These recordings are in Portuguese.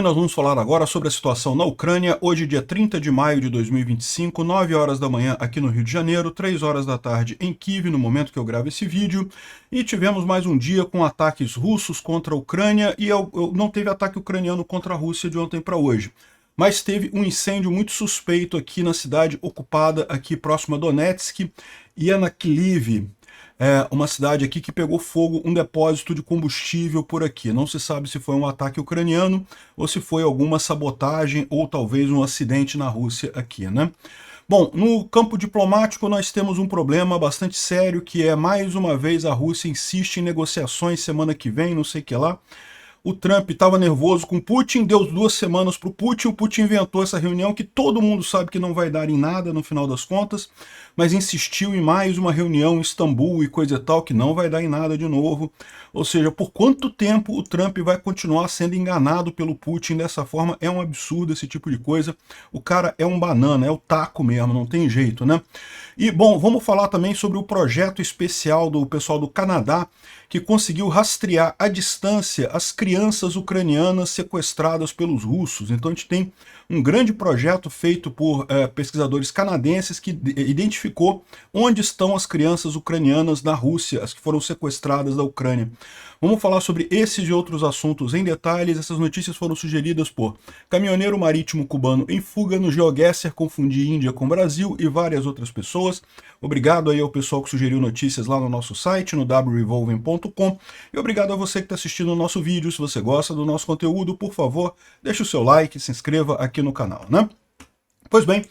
Nós vamos falar agora sobre a situação na Ucrânia, hoje dia 30 de maio de 2025, 9 horas da manhã aqui no Rio de Janeiro, 3 horas da tarde em Kiev, no momento que eu gravo esse vídeo, e tivemos mais um dia com ataques russos contra a Ucrânia, e não teve ataque ucraniano contra a Rússia de ontem para hoje, mas teve um incêndio muito suspeito aqui na cidade ocupada, aqui próximo a Donetsk, Yanakliv. É uma cidade aqui que pegou fogo, um depósito de combustível por aqui. Não se sabe se foi um ataque ucraniano ou se foi alguma sabotagem ou talvez um acidente na Rússia aqui, né? Bom, no campo diplomático nós temos um problema bastante sério, que é, mais uma vez, a Rússia insiste em negociações semana que vem, não sei o que lá. O Trump estava nervoso com Putin, deu 2 semanas para o Putin inventou essa reunião que todo mundo sabe que não vai dar em nada no final das contas, mas insistiu em mais uma reunião em Istambul e coisa e tal, que não vai dar em nada de novo. Ou seja, por quanto tempo o Trump vai continuar sendo enganado pelo Putin dessa forma? É um absurdo esse tipo de coisa. O cara é um banana, é o taco mesmo, não tem jeito, né? E, bom, vamos falar também sobre o projeto especial do pessoal do Canadá, que conseguiu rastrear à distância as crianças ucranianas sequestradas pelos russos. Então a gente tem um grande projeto feito por pesquisadores canadenses que identificou onde estão as crianças ucranianas na Rússia, as que foram sequestradas da Ucrânia. Vamos falar sobre esses e outros assuntos em detalhes. Essas notícias foram sugeridas por caminhoneiro marítimo cubano em fuga no GeoGuessr, confundir Índia com Brasil e várias outras pessoas. Obrigado aí ao pessoal que sugeriu notícias lá no nosso site, no wrevolving.com. E obrigado a você que está assistindo o nosso vídeo. Se você gosta do nosso conteúdo, por favor, deixe o seu like, se inscreva aqui no canal, né? Pois bem,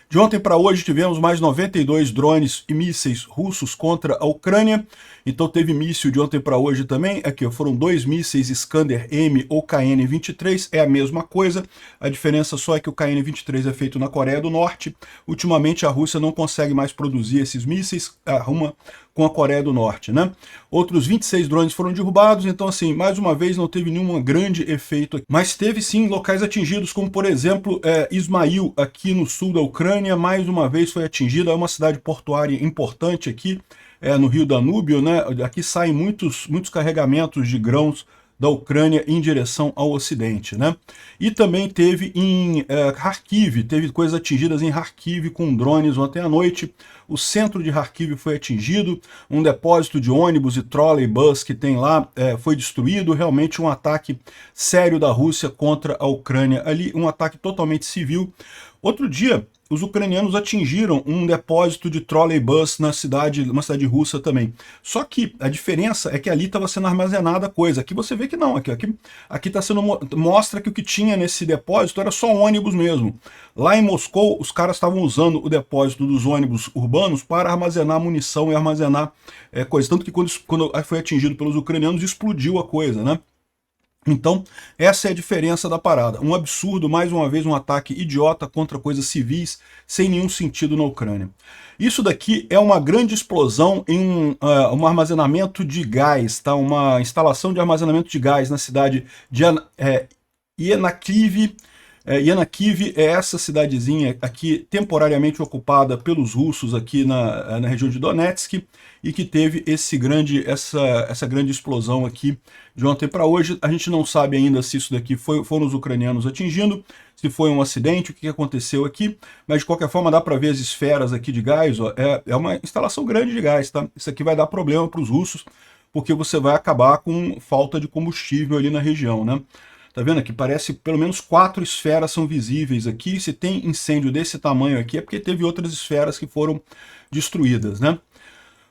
de ontem para hoje tivemos mais 92 drones e mísseis russos contra a Ucrânia. Então teve míssil de ontem para hoje também. Aqui foram 2 mísseis Iskander-M ou KN-23, é a mesma coisa. A diferença só é que o KN-23 é feito na Coreia do Norte. Ultimamente a Rússia não consegue mais produzir esses mísseis, arruma com a Coreia do Norte, né? Outros 26 drones foram derrubados, então assim, mais uma vez não teve nenhum grande efeito aqui. Mas teve sim locais atingidos, como por exemplo Ismail, aqui no sul da Ucrânia, mais uma vez foi atingida. É uma cidade portuária importante aqui, no Rio Danúbio, né? Aqui saem muitos carregamentos de grãos da Ucrânia em direção ao ocidente, né? E também teve em Kharkiv, teve coisas atingidas em Kharkiv com drones ontem à noite. O centro de Kharkiv foi atingido, um depósito de ônibus e trolleybus que tem lá foi destruído. Realmente um ataque sério da Rússia contra a Ucrânia ali, um ataque totalmente civil. Outro dia, os ucranianos atingiram um depósito de trolleybus na cidade, uma cidade russa também. Só que a diferença é que ali estava sendo armazenada coisa. Aqui você vê que não, aqui tá sendo, mostra que o que tinha nesse depósito era só ônibus mesmo. Lá em Moscou, os caras estavam usando o depósito dos ônibus urbanos para armazenar munição e armazenar coisa. Tanto que quando foi atingido pelos ucranianos, explodiu a coisa, né? Então, essa é a diferença da parada. Um absurdo, mais uma vez, um ataque idiota contra coisas civis, sem nenhum sentido na Ucrânia. Isso daqui é uma grande explosão em um armazenamento de gás, tá? Uma instalação de armazenamento de gás na cidade de Yanakliv. Yanakliv é essa cidadezinha aqui temporariamente ocupada pelos russos aqui na região de Donetsk e que teve essa grande explosão aqui de ontem para hoje. A gente não sabe ainda se isso daqui foram os ucranianos atingindo, se foi um acidente, o que aconteceu aqui, mas de qualquer forma dá para ver as esferas aqui de gás, ó, é uma instalação grande de gás, tá? Isso aqui vai dar problema para os russos, porque você vai acabar com falta de combustível ali na região, né? Tá vendo aqui? Parece pelo menos 4 esferas são visíveis aqui. Se tem incêndio desse tamanho aqui é porque teve outras esferas que foram destruídas, né?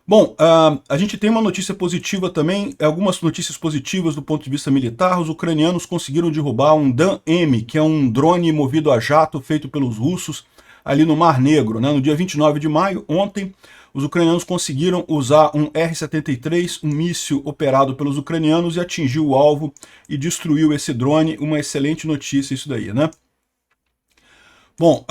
Bom, a gente tem uma notícia positiva também, algumas notícias positivas do ponto de vista militar. Os ucranianos conseguiram derrubar um Dan-M, que é um drone movido a jato feito pelos russos ali no Mar Negro, né? No dia 29 de maio, ontem, os ucranianos conseguiram usar um R-73, um míssil operado pelos ucranianos, e atingiu o alvo e destruiu esse drone. Uma excelente notícia isso daí, né? Bom,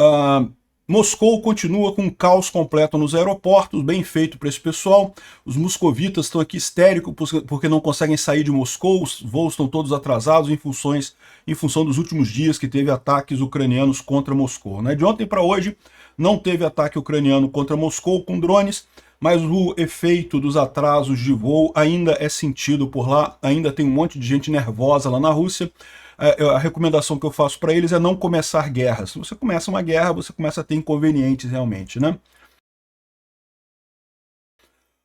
Moscou continua com um caos completo nos aeroportos, bem feito para esse pessoal. Os moscovitas estão aqui histéricos porque não conseguem sair de Moscou, os voos estão todos atrasados em função dos últimos dias que teve ataques ucranianos contra Moscou, né? De ontem para hoje não teve ataque ucraniano contra Moscou com drones, mas o efeito dos atrasos de voo ainda é sentido por lá, ainda tem um monte de gente nervosa lá na Rússia. a recomendação que eu faço para eles é não começar guerras. Se você começa uma guerra, você começa a ter inconvenientes realmente, né?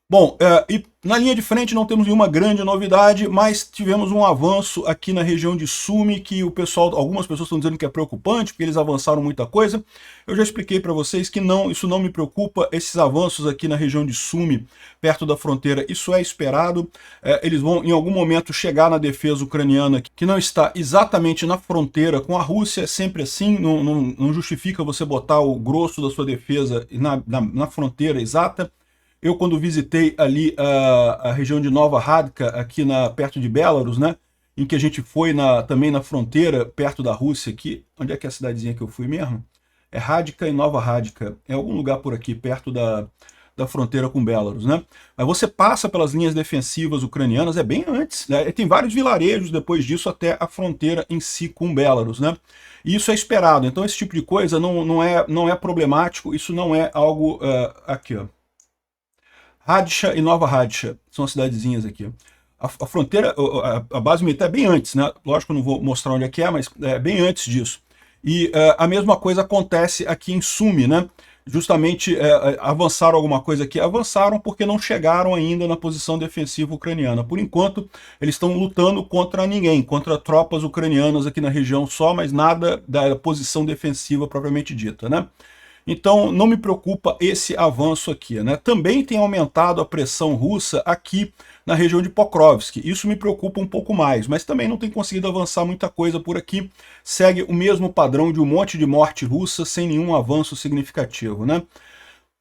Bom, e na linha de frente não temos nenhuma grande novidade, mas tivemos um avanço aqui na região de Sumy, que o pessoal, algumas pessoas estão dizendo que é preocupante, porque eles avançaram muita coisa. Eu já expliquei para vocês que não, isso não me preocupa, esses avanços aqui na região de Sumy, perto da fronteira, isso é esperado. Eles vão em algum momento chegar na defesa ucraniana, que não está exatamente na fronteira com a Rússia, é sempre assim, não justifica você botar o grosso da sua defesa na fronteira exata. Eu, quando visitei ali a região de Nova Radka, aqui perto de Belarus, né, em que a gente foi também na fronteira, perto da Rússia, aqui, onde é que é a cidadezinha que eu fui mesmo? É Radka e Nova Radka, é algum lugar por aqui, perto da fronteira com Belarus, né? Mas você passa pelas linhas defensivas ucranianas, é bem antes, né? Tem vários vilarejos depois disso até a fronteira em si com Belarus, né? E isso é esperado, então esse tipo de coisa não é problemático, isso não é algo... aqui, ó. Radcha e Nova Radcha, são as cidadezinhas aqui. A fronteira, a base militar é bem antes, né? Lógico que eu não vou mostrar onde é que é, mas é bem antes disso. E a mesma coisa acontece aqui em Sumy, né? Justamente avançaram alguma coisa aqui, avançaram porque não chegaram ainda na posição defensiva ucraniana. Por enquanto, eles estão lutando contra ninguém, contra tropas ucranianas aqui na região só, mas nada da posição defensiva propriamente dita, né? Então não me preocupa esse avanço aqui, né? Também tem aumentado a pressão russa aqui na região de Pokrovsk. Isso me preocupa um pouco mais, mas também não tem conseguido avançar muita coisa por aqui. Segue o mesmo padrão de um monte de morte russa sem nenhum avanço significativo, né?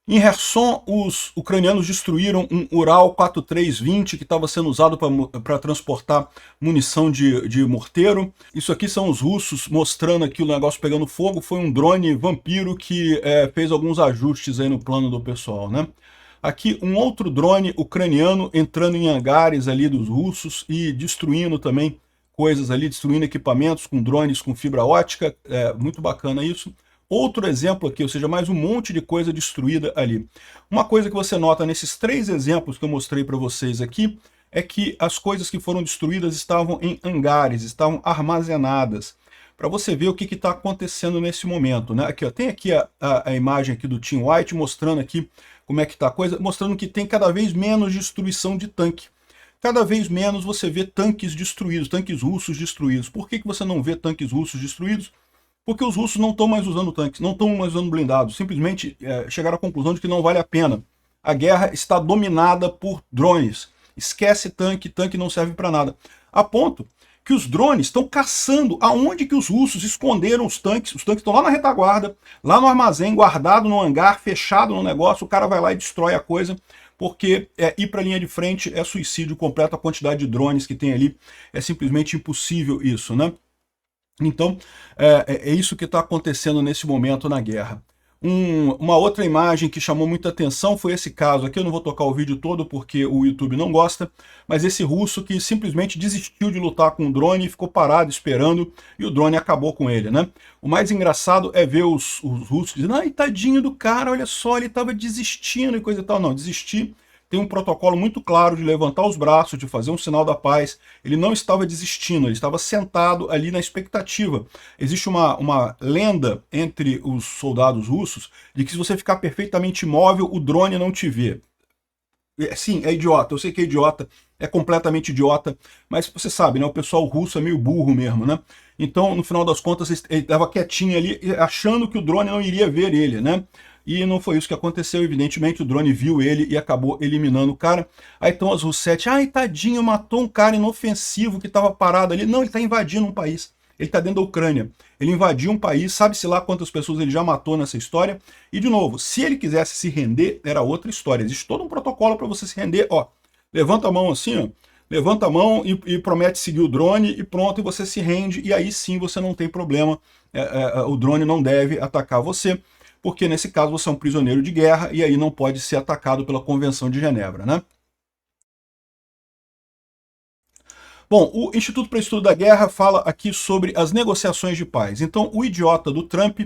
Em Kherson, os ucranianos destruíram um Ural 4320 que estava sendo usado para transportar munição de morteiro. Isso aqui são os russos mostrando aqui o negócio pegando fogo. Foi um drone vampiro que fez alguns ajustes aí no plano do pessoal, né? Aqui um outro drone ucraniano entrando em hangares ali dos russos e destruindo também coisas ali, destruindo equipamentos com drones com fibra ótica. Muito bacana isso. Outro exemplo aqui, ou seja, mais um monte de coisa destruída ali. Uma coisa que você nota nesses 3 exemplos que eu mostrei para vocês aqui, é que as coisas que foram destruídas estavam em hangares, estavam armazenadas. Para você ver o que está acontecendo nesse momento, né? Aqui, ó, tem aqui a imagem aqui do Team White mostrando aqui como é que está a coisa, mostrando que tem cada vez menos destruição de tanque. Cada vez menos você vê tanques destruídos, tanques russos destruídos. Por que você não vê tanques russos destruídos? Porque os russos não estão mais usando tanques, não estão mais usando blindados, simplesmente chegaram à conclusão de que não vale a pena. A guerra está dominada por drones. Esquece tanque, tanque não serve para nada. A ponto que os drones estão caçando aonde que os russos esconderam os tanques estão lá na retaguarda, lá no armazém, guardado no hangar, fechado no negócio, o cara vai lá e destrói a coisa, porque ir para a linha de frente é suicídio completo, a quantidade de drones que tem ali é simplesmente impossível isso, né? Então, é isso que está acontecendo nesse momento na guerra. Uma outra imagem que chamou muita atenção foi esse caso aqui. Eu não vou tocar o vídeo todo porque o YouTube não gosta, mas esse russo que simplesmente desistiu de lutar com o drone e ficou parado esperando, e o drone acabou com ele, né? O mais engraçado é ver os russos dizendo: ai, tadinho do cara, olha só, ele estava desistindo e coisa e tal. Não, desistir. Tem um protocolo muito claro de levantar os braços, de fazer um sinal da paz. Ele não estava desistindo, ele estava sentado ali na expectativa. Existe uma lenda entre os soldados russos de que se você ficar perfeitamente imóvel, o drone não te vê. Sim, é idiota, eu sei que é idiota, é completamente idiota, mas você sabe, né, o pessoal russo é meio burro mesmo, né? Então, no final das contas, ele estava quietinho ali, achando que o drone não iria ver ele, né? E não foi isso que aconteceu, evidentemente, o drone viu ele e acabou eliminando o cara. Aí estão as russetes: ai, tadinho, matou um cara inofensivo que estava parado ali. Não, ele está invadindo um país. Ele está dentro da Ucrânia. Ele invadiu um país, sabe-se lá quantas pessoas ele já matou nessa história. E, de novo, se ele quisesse se render, era outra história. Existe todo um protocolo para você se render. Ó, levanta a mão assim, ó. Levanta a mão e promete seguir o drone e pronto, e você se rende. E aí sim você não tem problema. O drone não deve atacar você, porque nesse caso você é um prisioneiro de guerra e aí não pode ser atacado pela Convenção de Genebra, né? Bom, o Instituto para o Estudo da Guerra fala aqui sobre as negociações de paz. Então, o idiota do Trump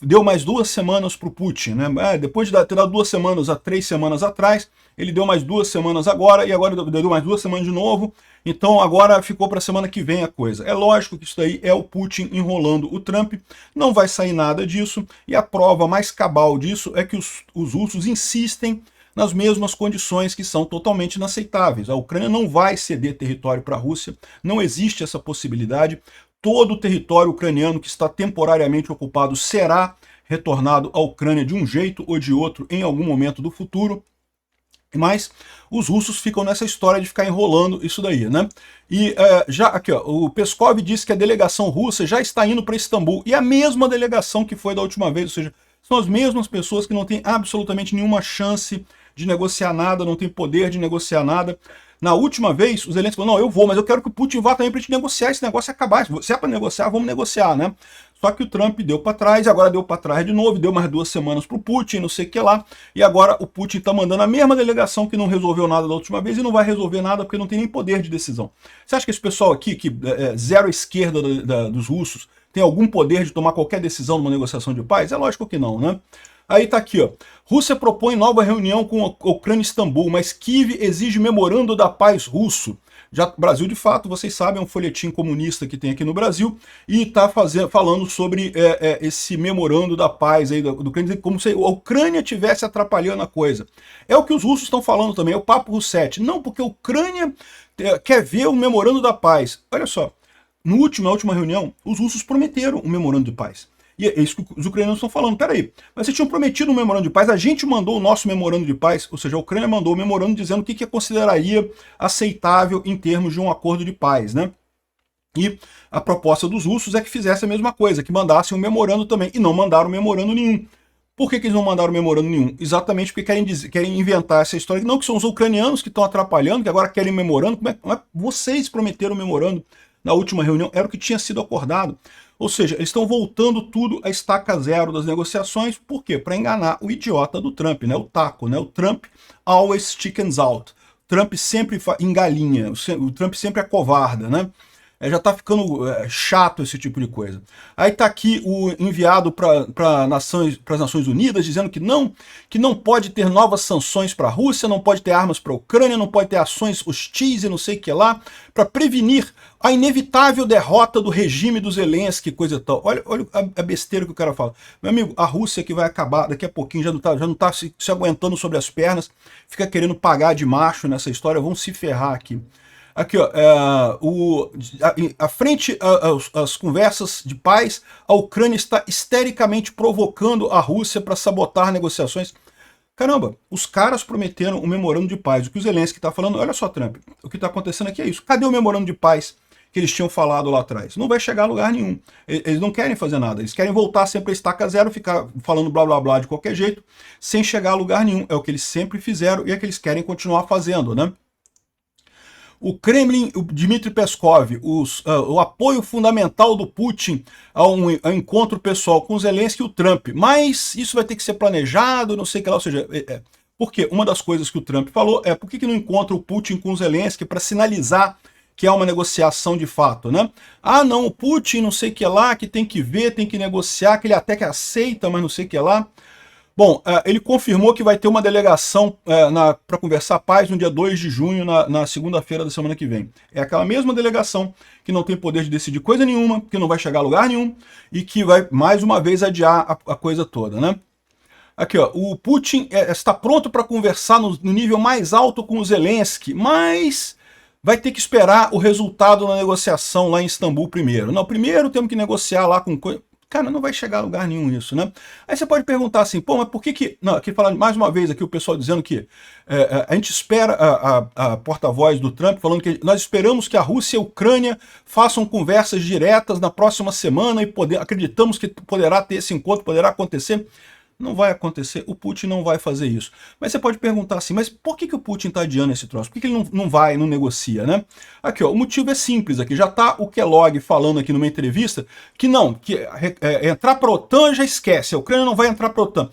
deu mais 2 semanas para o Putin, né? Depois de ter dado 2 semanas há 3 semanas atrás, ele deu mais 2 semanas agora, e agora deu mais 2 semanas de novo. Então agora ficou para a semana que vem a coisa. É lógico que isso daí é o Putin enrolando o Trump, não vai sair nada disso, e a prova mais cabal disso é que os russos insistem nas mesmas condições que são totalmente inaceitáveis. A Ucrânia não vai ceder território para a Rússia, não existe essa possibilidade. Todo o território ucraniano que está temporariamente ocupado será retornado à Ucrânia de um jeito ou de outro em algum momento do futuro. Mas os russos ficam nessa história de ficar enrolando isso daí, né? E já aqui, ó, o Peskov disse que a delegação russa já está indo para Istambul, e a mesma delegação que foi da última vez, ou seja, são as mesmas pessoas que não têm absolutamente nenhuma chance de negociar nada, não tem poder de negociar nada. Na última vez, os Zelensky falou, não, eu vou, mas eu quero que o Putin vá também para a gente negociar esse negócio acabar. Se é para negociar, vamos negociar, né? Só que o Trump deu para trás, agora deu para trás de novo, deu mais 2 semanas para o Putin, não sei o que lá, e agora o Putin está mandando a mesma delegação que não resolveu nada da última vez e não vai resolver nada porque não tem nem poder de decisão. Você acha que esse pessoal aqui, que zero esquerda dos russos, tem algum poder de tomar qualquer decisão numa negociação de paz? É lógico que não, né? Aí tá aqui, ó. Rússia propõe nova reunião com a Ucrânia e Istambul, mas Kiev exige memorando da paz russo. Já Brasil, de fato, vocês sabem, é um folhetim comunista que tem aqui no Brasil, e está falando sobre esse memorando da paz aí do Ucrânia, como se a Ucrânia estivesse atrapalhando a coisa. É o que os russos estão falando também, é o papo Russetti. Não, porque a Ucrânia quer ver o memorando da paz. Olha só, na última reunião, os russos prometeram um memorando de paz. E é isso que os ucranianos estão falando. Peraí, mas vocês tinham prometido um memorando de paz, a gente mandou o nosso memorando de paz, ou seja, a Ucrânia mandou o memorando dizendo o que consideraria aceitável em termos de um acordo de paz, né? E a proposta dos russos é que fizesse a mesma coisa, que mandassem um memorando também, e não mandaram memorando nenhum. Por que eles não mandaram memorando nenhum? Exatamente porque querem inventar essa história, não, que são os ucranianos que estão atrapalhando, que agora querem memorando. Como é? Vocês prometeram memorando na última reunião, era o que tinha sido acordado. Ou seja, eles estão voltando tudo a estaca zero das negociações. Por quê? Para enganar o idiota do Trump, né? O taco, né? O Trump always chickens out. O Trump sempre engalinha, o Trump sempre acovarda, né? Já está ficando chato esse tipo de coisa. Aí está aqui o enviado para as Nações Unidas dizendo que não pode ter novas sanções para a Rússia, não pode ter armas para a Ucrânia, não pode ter ações hostis e não sei o que lá, para prevenir a inevitável derrota do regime do Zelensky, coisa e tal. Olha a besteira que o cara fala. Meu amigo, a Rússia que vai acabar daqui a pouquinho, já não tá se aguentando sobre as pernas, fica querendo pagar de macho nessa história, vão se ferrar aqui. Aqui, ó, à frente às conversas de paz, a Ucrânia está histericamente provocando a Rússia para sabotar negociações. Caramba, os caras prometeram um memorando de paz. O que o Zelensky está falando, olha só, Trump, o que está acontecendo aqui é isso. Cadê o memorando de paz que eles tinham falado lá atrás? Não vai chegar a lugar nenhum. Eles não querem fazer nada. Eles querem voltar sempre a estaca zero, ficar falando blá blá blá de qualquer jeito, sem chegar a lugar nenhum. É o que eles sempre fizeram e é o que eles querem continuar fazendo, né? O Kremlin, o Dmitry Peskov, o apoio fundamental do Putin ao encontro pessoal com o Zelensky e o Trump. Mas isso vai ter que ser planejado, não sei o que lá. Ou seja, porque uma das coisas que o Trump falou é por que não encontra o Putin com o Zelensky para sinalizar que é uma negociação de fato, né? Ah, não, o Putin não sei o que lá, que tem que ver, tem que negociar, que ele até que aceita, mas não sei o que lá. Bom, ele confirmou que vai ter uma delegação para conversar paz no dia 2 de junho, na segunda-feira da semana que vem. É aquela mesma delegação que não tem poder de decidir coisa nenhuma, que não vai chegar a lugar nenhum e que vai, mais uma vez, adiar a coisa toda, né? Aqui, ó, o Putin está pronto para conversar no nível mais alto com o Zelensky, mas vai ter que esperar o resultado na negociação lá em Istambul primeiro. Não, primeiro temos que negociar lá com... Cara, não vai chegar a lugar nenhum isso, né? Aí você pode perguntar assim, pô, mas por que... Não, aqui falando mais uma vez aqui o pessoal dizendo que a gente espera, a porta-voz do Trump falando que nós esperamos que a Rússia e a Ucrânia façam conversas diretas na próxima semana e acreditamos que poderá ter esse encontro, poderá acontecer. Não vai acontecer, o Putin não vai fazer isso. Mas você pode perguntar assim, mas por que o Putin está adiando esse troço? Por que ele não vai, não negocia, né? Aqui, ó, o motivo é simples aqui. Já está o Kellogg falando aqui numa entrevista que não, que entrar para a OTAN já esquece, a Ucrânia não vai entrar para a OTAN.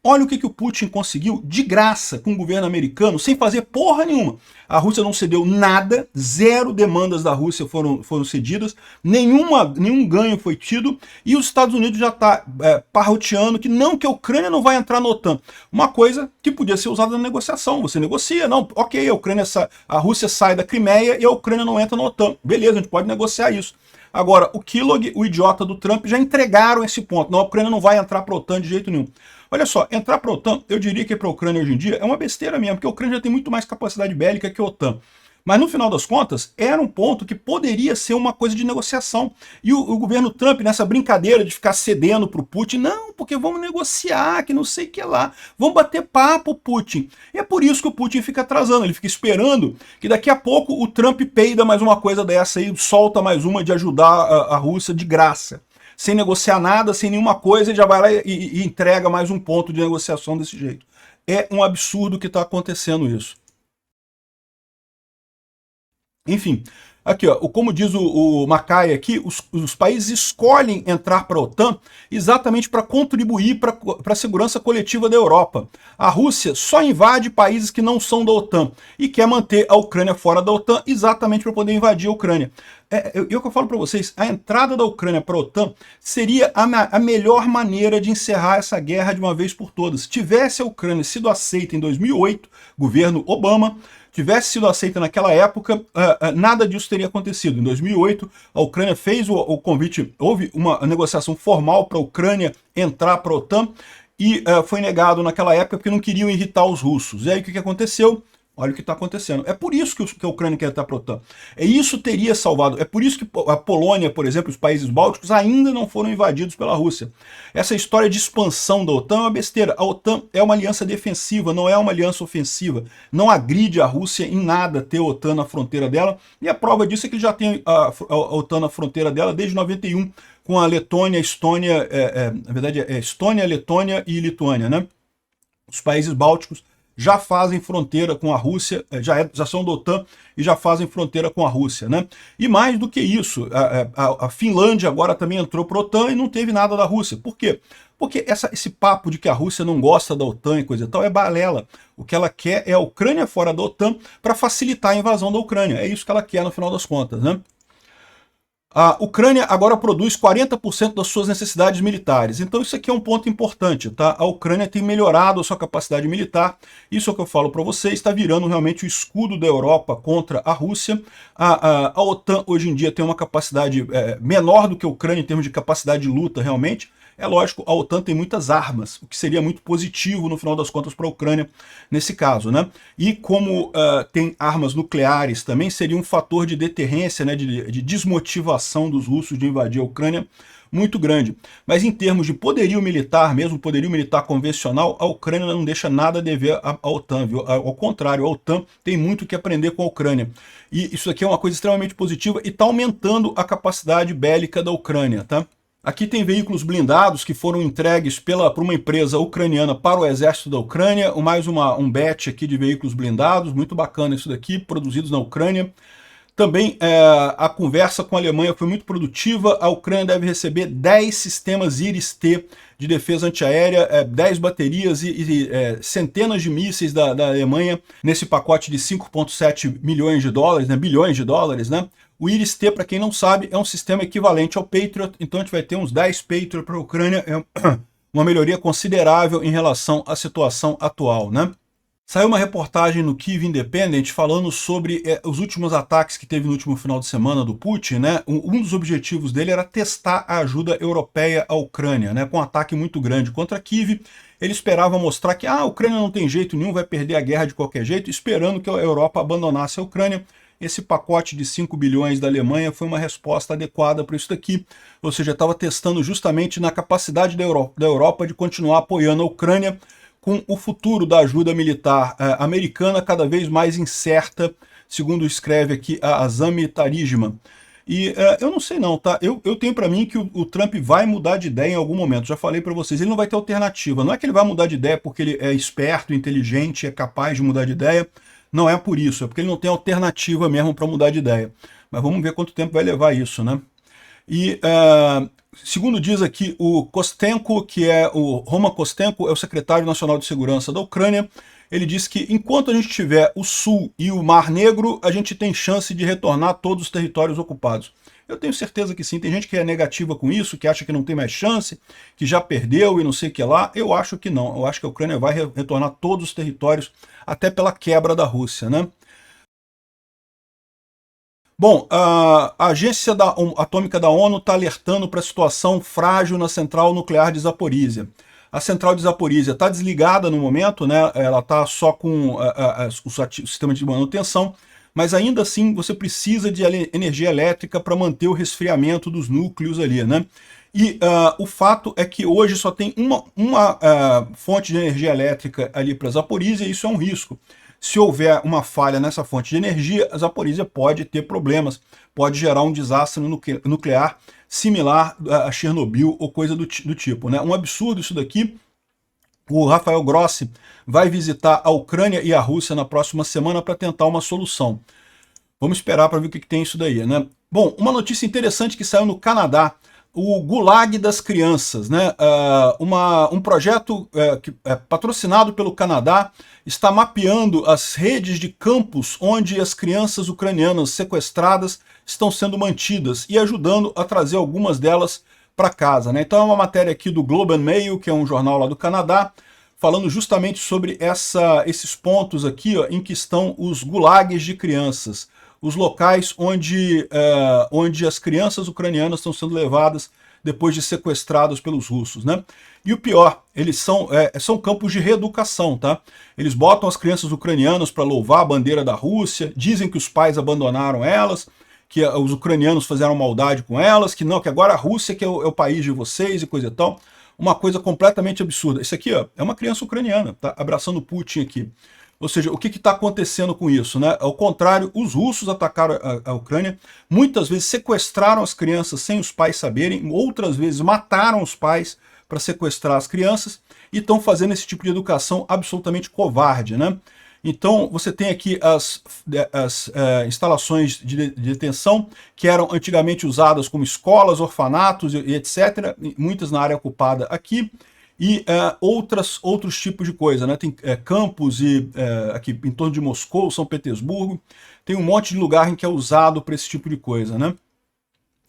Olha o que o Putin conseguiu de graça com o governo americano, sem fazer porra nenhuma. A Rússia não cedeu nada, zero demandas da Rússia foram cedidas, nenhum ganho foi tido, e os Estados Unidos já está parroteando que não, que a Ucrânia não vai entrar na OTAN. Uma coisa que podia ser usada na negociação. Você negocia, não, ok, a Rússia sai da Crimeia e a Ucrânia não entra na OTAN. Beleza, a gente pode negociar isso. Agora, o Kellogg, o idiota do Trump, já entregaram esse ponto. Não, a Ucrânia não vai entrar para a OTAN de jeito nenhum. Olha só, entrar para a OTAN, eu diria que para a Ucrânia hoje em dia é uma besteira mesmo, porque a Ucrânia já tem muito mais capacidade bélica que a OTAN. Mas no final das contas, era um ponto que poderia ser uma coisa de negociação. E o governo Trump, nessa brincadeira de ficar cedendo para o Putin, não, porque vamos negociar, que não sei o que lá, vamos bater papo, Putin. E é por isso que o Putin fica atrasando, ele fica esperando que daqui a pouco o Trump peida mais uma coisa dessa aí, solta mais uma de ajudar a Rússia de graça. Sem negociar nada, sem nenhuma coisa, ele já vai lá e entrega mais um ponto de negociação desse jeito. É um absurdo que está acontecendo isso. Enfim, aqui, ó, como diz o Mackay aqui, os países escolhem entrar para a OTAN exatamente para contribuir para a segurança coletiva da Europa. A Rússia só invade países que não são da OTAN e quer manter a Ucrânia fora da OTAN exatamente para poder invadir a Ucrânia. O que eu falo para vocês, a entrada da Ucrânia para a OTAN seria a melhor maneira de encerrar essa guerra de uma vez por todas. Se tivesse a Ucrânia sido aceita em 2008, governo Obama, tivesse sido aceita naquela época, nada disso teria acontecido. Em 2008, a Ucrânia fez o convite, houve uma negociação formal para a Ucrânia entrar para a OTAN e foi negado naquela época porque não queriam irritar os russos. E aí o que aconteceu? Olha o que está acontecendo. É por isso que a Ucrânia quer estar para a OTAN. Isso teria salvado. É por isso que a Polônia, por exemplo, os países bálticos ainda não foram invadidos pela Rússia. Essa história de expansão da OTAN é uma besteira. A OTAN é uma aliança defensiva, não é uma aliança ofensiva. Não agride a Rússia em nada ter a OTAN na fronteira dela. E a prova disso é que ele já tem a OTAN na fronteira dela desde 91, com a Letônia, Estônia, na verdade é Estônia, Letônia e Lituânia, né? Os países bálticos já fazem fronteira com a Rússia, já são da OTAN e já fazem fronteira com a Rússia, né? E mais do que isso, a Finlândia agora também entrou para a OTAN e não teve nada da Rússia. Por quê? Porque esse papo de que a Rússia não gosta da OTAN e coisa e tal é balela. O que ela quer é a Ucrânia fora da OTAN para facilitar a invasão da Ucrânia. É isso que ela quer no final das contas, né? A Ucrânia agora produz 40% das suas necessidades militares. Então isso aqui é um ponto importante, tá? A Ucrânia tem melhorado a sua capacidade militar. Isso é o que eu falo para vocês, está virando realmente o escudo da Europa contra a Rússia. A OTAN hoje em dia tem uma capacidade menor do que a Ucrânia em termos de capacidade de luta realmente. É lógico, a OTAN tem muitas armas, o que seria muito positivo no final das contas para a Ucrânia nesse caso, né? E como tem armas nucleares também, seria um fator de deterrência, né, de desmotivação dos russos de invadir a Ucrânia muito grande. Mas em termos de poderio militar, mesmo poderio militar convencional, a Ucrânia não deixa nada a dever à OTAN, viu? Ao contrário, a OTAN tem muito que aprender com a Ucrânia. E isso aqui é uma coisa extremamente positiva e está aumentando a capacidade bélica da Ucrânia, tá? Aqui tem veículos blindados que foram entregues por uma empresa ucraniana para o exército da Ucrânia, mais um batch aqui de veículos blindados, muito bacana isso daqui, produzidos na Ucrânia. Também a conversa com a Alemanha foi muito produtiva, a Ucrânia deve receber 10 sistemas Iris-T de defesa antiaérea, 10 baterias e centenas de mísseis da Alemanha nesse pacote de 5,7 milhões de dólares, né, bilhões de dólares, né? O Iris-T, para quem não sabe, é um sistema equivalente ao Patriot, então a gente vai ter uns 10 Patriot para a Ucrânia, é uma melhoria considerável em relação à situação atual, né? Saiu uma reportagem no Kyiv Independent falando sobre os últimos ataques que teve no último final de semana do Putin, né? Um dos objetivos dele era testar a ajuda europeia à Ucrânia, né? Com um ataque muito grande contra Kyiv. Ele esperava mostrar que a Ucrânia não tem jeito nenhum, vai perder a guerra de qualquer jeito, esperando que a Europa abandonasse a Ucrânia. Esse pacote de 5 bilhões da Alemanha foi uma resposta adequada para isso daqui, ou seja, estava testando justamente na capacidade da Europa de continuar apoiando a Ucrânia com o futuro da ajuda militar americana cada vez mais incerta, segundo escreve aqui a Azami Tarijman. E eu não sei não, tá? Eu tenho para mim que o Trump vai mudar de ideia em algum momento, já falei para vocês, ele não vai ter alternativa. Não é que ele vai mudar de ideia porque ele é esperto, inteligente, é capaz de mudar de ideia. Não é por isso, é porque ele não tem alternativa mesmo para mudar de ideia. Mas vamos ver quanto tempo vai levar isso, né? E, segundo diz aqui o Kostenko, que é o Roman Kostenko, é o secretário nacional de segurança da Ucrânia, ele disse que enquanto a gente tiver o Sul e o Mar Negro, a gente tem chance de retornar todos os territórios ocupados. Eu tenho certeza que sim. Tem gente que é negativa com isso, que acha que não tem mais chance, que já perdeu e não sei o que lá. Eu acho que não. Eu acho que a Ucrânia vai retornar todos os territórios, até pela quebra da Rússia, né? Bom, a Agência Atômica da ONU está alertando para a situação frágil na central nuclear de Zaporizhia. A central de Zaporizhia está desligada no momento, né? Ela está só com o sistema de manutenção, mas ainda assim você precisa de energia elétrica para manter o resfriamento dos núcleos ali, né? E o fato é que hoje só tem uma fonte de energia elétrica ali para Zaporizhia, e isso é um risco. Se houver uma falha nessa fonte de energia, a Zaporizhia pode ter problemas, pode gerar um desastre nuclear similar a Chernobyl ou coisa do tipo, né? Um absurdo isso daqui. O Rafael Grossi vai visitar a Ucrânia e a Rússia na próxima semana para tentar uma solução. Vamos esperar para ver o que tem isso daí, né? Bom, uma notícia interessante que saiu no Canadá, o Gulag das Crianças, né? Um projeto que é patrocinado pelo Canadá está mapeando as redes de campos onde as crianças ucranianas sequestradas estão sendo mantidas e ajudando a trazer algumas delas para casa, né? Então é uma matéria aqui do Globe and Mail, que é um jornal lá do Canadá, falando justamente sobre esses pontos aqui, ó, em que estão os gulags de crianças, os locais onde as crianças ucranianas estão sendo levadas depois de sequestradas pelos russos, né? E o pior, eles são campos de reeducação, tá? Eles botam as crianças ucranianas para louvar a bandeira da Rússia, dizem que os pais abandonaram elas, que os ucranianos fizeram maldade com elas, que agora a Rússia que é o país de vocês e coisa e tal. Uma coisa completamente absurda. Isso aqui, ó, é uma criança ucraniana, tá abraçando Putin aqui. Ou seja, o que está acontecendo com isso, né? Ao contrário, os russos atacaram a Ucrânia, muitas vezes sequestraram as crianças sem os pais saberem, outras vezes mataram os pais para sequestrar as crianças e estão fazendo esse tipo de educação absolutamente covarde, né? Então, você tem aqui as instalações de detenção que eram antigamente usadas como escolas, orfanatos e etc., muitas na área ocupada aqui, e outros tipos de coisa, né? Tem campos aqui em torno de Moscou, São Petersburgo, tem um monte de lugar em que é usado para esse tipo de coisa, né?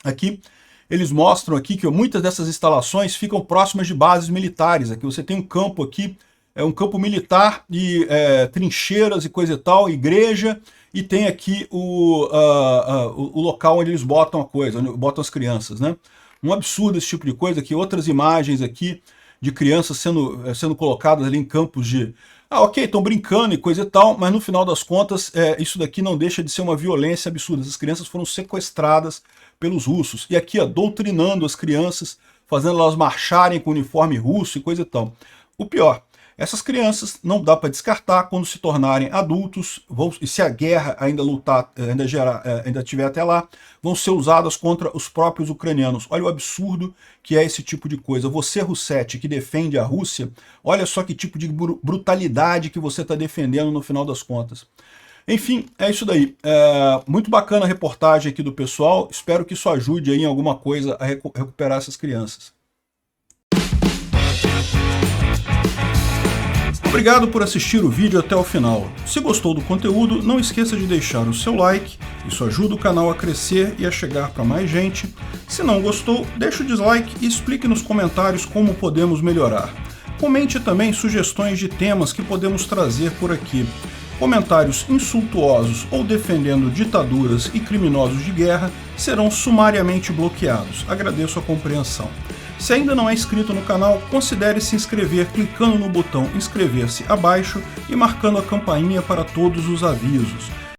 Aqui eles mostram aqui que muitas dessas instalações ficam próximas de bases militares. Aqui você tem um campo aqui, um campo militar e trincheiras e coisa e tal, igreja, e tem aqui o local onde eles botam a coisa, onde botam as crianças, né? Um absurdo esse tipo de coisa. Aqui outras imagens aqui de crianças sendo colocadas ali em campos de... ok, estão brincando e coisa e tal, mas no final das contas, isso daqui não deixa de ser uma violência absurda. Essas crianças foram sequestradas pelos russos. E aqui, ó, doutrinando as crianças, fazendo elas marcharem com uniforme russo e coisa e tal. O pior, essas crianças não dá para descartar quando se tornarem adultos, e se a guerra ainda tiver até lá, vão ser usadas contra os próprios ucranianos. Olha o absurdo que é esse tipo de coisa. Você, Russetti, que defende a Rússia, olha só que tipo de brutalidade que você está defendendo no final das contas. Enfim, é isso daí. Muito bacana a reportagem aqui do pessoal. Espero que isso ajude aí em alguma coisa a recuperar essas crianças. Obrigado por assistir o vídeo até o final. Se gostou do conteúdo, não esqueça de deixar o seu like, isso ajuda o canal a crescer e a chegar para mais gente. Se não gostou, deixe o dislike e explique nos comentários como podemos melhorar. Comente também sugestões de temas que podemos trazer por aqui. Comentários insultuosos ou defendendo ditaduras e criminosos de guerra serão sumariamente bloqueados. Agradeço a compreensão. Se ainda não é inscrito no canal, considere se inscrever clicando no botão inscrever-se abaixo e marcando a campainha para todos os avisos.